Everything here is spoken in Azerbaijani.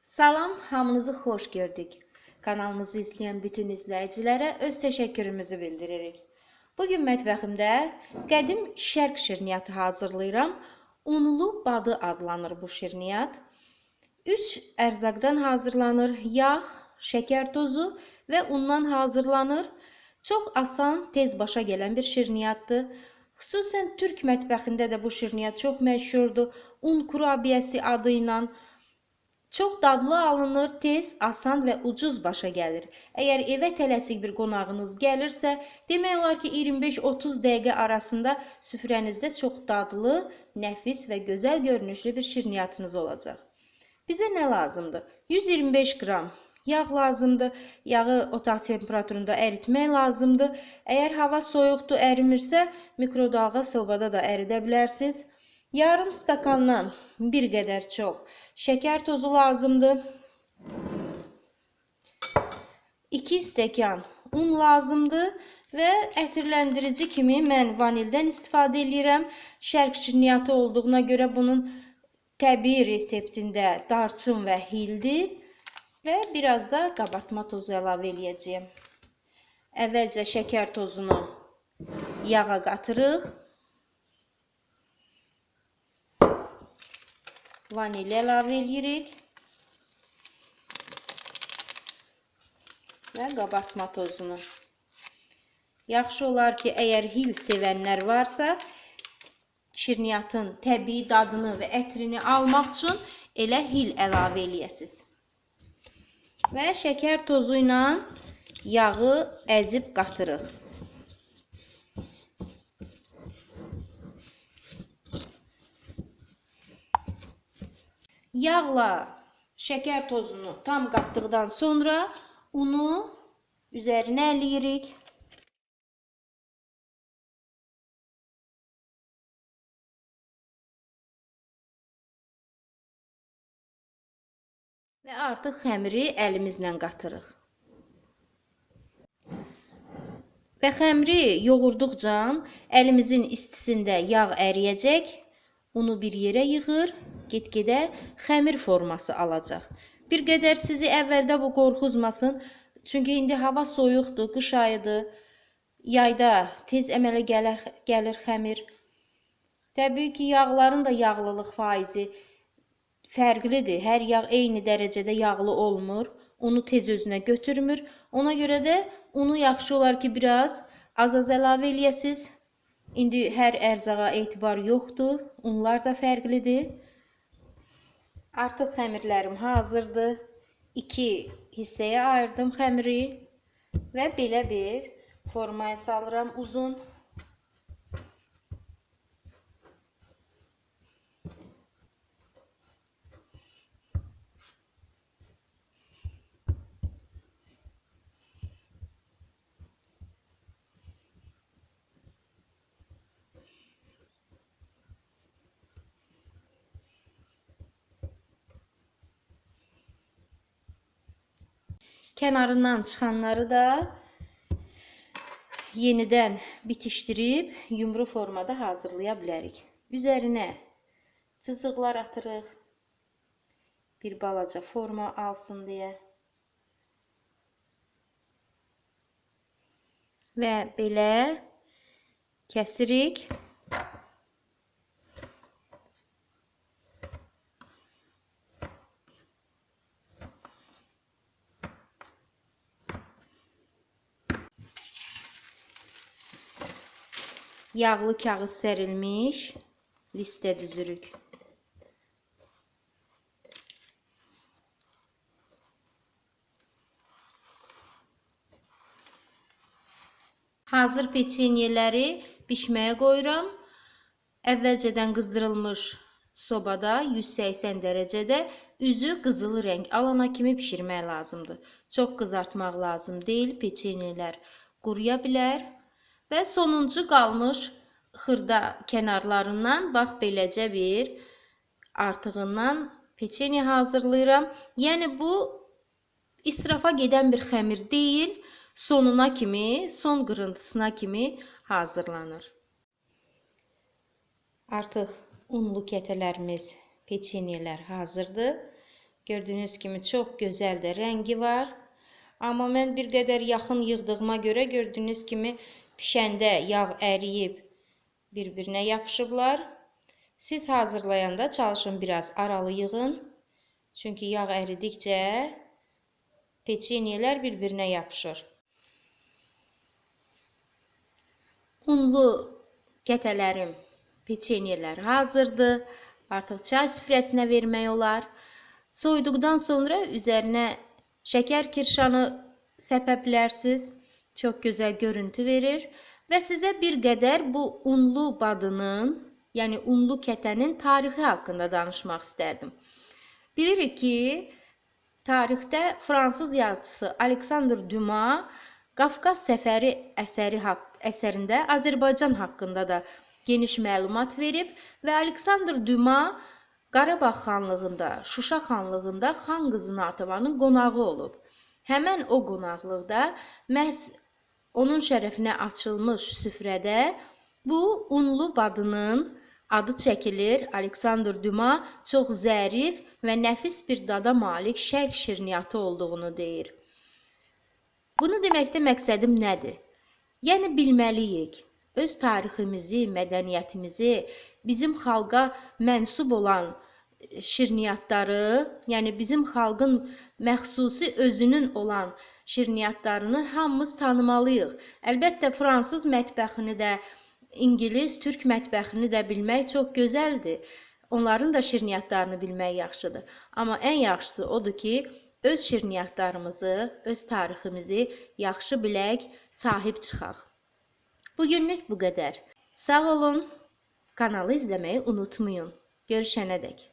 Salam, hamınızı xoş gördük. Kanalımızı izləyən bütün izləyicilərə öz təşəkkürümüzü bildiririk. Bugün mətbəximdə qədim şərq şirniyyatı hazırlayıram. Unlu badı adlanır bu şirniyyat. 3 ərzaqdan hazırlanır. Yağ, şəkər tozu və undan hazırlanır. Çox asan, tez başa gələn bir şirniyyatdır. Xüsusən Türk mətbəxində də bu şirniyyat çox məşhurdur. Un kurabiyəsi adı ilə. Çox dadlı alınır, tez, asan və ucuz başa gəlir. Əgər evə tələsik bir qonağınız gəlirsə, demək olar ki 25-30 dəqiqə arasında süfrənizdə çox dadlı, nəfis və gözəl görünüşlü bir şirniyyatınız olacaq. Bizə nə lazımdır? 125 qram yağ lazımdır. Yağı otaq temperaturunda əritmək lazımdır. Əgər hava soyuqdur, ərimirsə, mikrodalğa sobada da əridə bilərsiniz. Yarım stakandan bir qədər çox şəkər tozu lazımdır. 2 stəkan un lazımdır və ətirləndirici kimi mən vanildən istifadə edirəm. Şərq şirniyyatı olduğuna görə bunun təbii reseptində darçın və hildir və biraz da qabartma tozu əlavə edəcəyəm. Əvvəlcə şəkər tozunu yağa qatırıq. Vanil əlavə edirik və qabartma tozunu. Yaxşı olar ki, əgər hil sevənlər varsa, şirniyyatın təbii dadını və ətrini almaq üçün elə hil əlavə eləyəsiniz. Və şəkər tozu ilə yağı əzib qatırıq. Yağla şəkər tozunu tam qatdıqdan sonra unu üzərinə əliyirik. Və artıq xəmiri əlimizlə qatırıq. Və xəmiri yoğurduqca əlimizin istisində yağ əriyəcək. Unu bir yerə yığır, get-gedə xəmir forması alacaq. Bir qədər sizi əvvəldə bu qorxuzmasın. Çünki indi hava soyuqdur, qış ayıdır. Yayda tez əmələ gəlir xəmir. Təbii ki, yağların da yağlılıq faizi fərqlidir. Hər yağ eyni dərəcədə yağlı olmur. Unu tez özünə götürmür. Ona görə də unu yaxşı olar ki, biraz az-az əlavə eləyəsiniz. İndi hər ərzağa etibar yoxdur. Unlar da fərqlidir. Artıq xəmirlərim hazırdır. 2 hissəyə ayırdım xəmiri və belə bir formaya salıram uzun. Kənarından çıxanları da yenidən bitişdirib yumru formada hazırlaya bilərik. Üzərinə cızıqlar atırıq. Bir balaca forma alsın deyə. Və belə kəsirik. Yağlı kağız sərilmiş listə düzürük. Hazır peçenyeləri bişməyə qoyuram. Əvvəlcədən qızdırılmış sobada 180 dərəcədə üzü qızılı rəng alana kimi bişirmək lazımdır. Çox qızartmaq lazım deyil. Peçenyelər quruya bilər. Və sonuncu qalmış xırda kənarlarından bax beləcə bir artığından peçenye hazırlayıram. Yəni bu israfa gedən bir xəmir deyil, sonuna kimi, son qırıntısına kimi hazırlanır. Artıq unlu kətələrimiz, peçenyelər hazırdır. Gördüyünüz kimi çox gözəl də rəngi var. Amma mən bir qədər yaxın yığdığıma görə gördüyünüz kimi pişəndə yağ əriyib bir-birinə yapışıblar. Siz hazırlayanda çalışın biraz aralı yığın. Çünki yağ əridikcə peçenyelər bir-birinə yapışır. Unlu kətələrim, peçenyelər hazırdır. Artıq çay süfrəsinə vermək olar. Soyuduqdan sonra üzərinə şəkər kirşanı səpə bilərsiniz. Çox gözəl görüntü verir. Və sizə bir qədər bu unlu badının, yəni unlu kətənin tarixi haqqında danışmaq istərdim. Bilirik ki, tarixdə fransız yazıçısı Alexandre Dumas Qafqaz səfəri əsərində Azərbaycan haqqında da geniş məlumat verib və Alexandre Dumas Qarabağ xanlığında, Şuşa xanlığında xan qızı Natavanın qonağı olub. Həmən o qonaqlıqda məhz onun şərəfinə açılmış süfrədə bu unlu badının adı çəkilir. Alexandre Dumas çox zərif və nəfis bir dada malik şərq şirniyyatı olduğunu deyir. Bunu deməkdə məqsədim nədir? Yəni bilməliyik. Öz tariximizi, mədəniyyətimizi, bizim xalqa mənsub olan şirniyyatları, yəni bizim xalqın məxsusi özünün olan şirniyyatlarını hamımız tanımalıyıq. Əlbəttə, fransız mətbəxini də, İngilis, türk mətbəxini də bilmək çox gözəldir. Onların da şirniyyatlarını bilmək yaxşıdır. Amma ən yaxşısı odur ki, öz şirniyyatlarımızı, öz tariximizi yaxşı bilək, sahib çıxaq. Bugünlük bu qədər. Sağ olun, kanalı izləməyi unutmayın. Görüşənədək.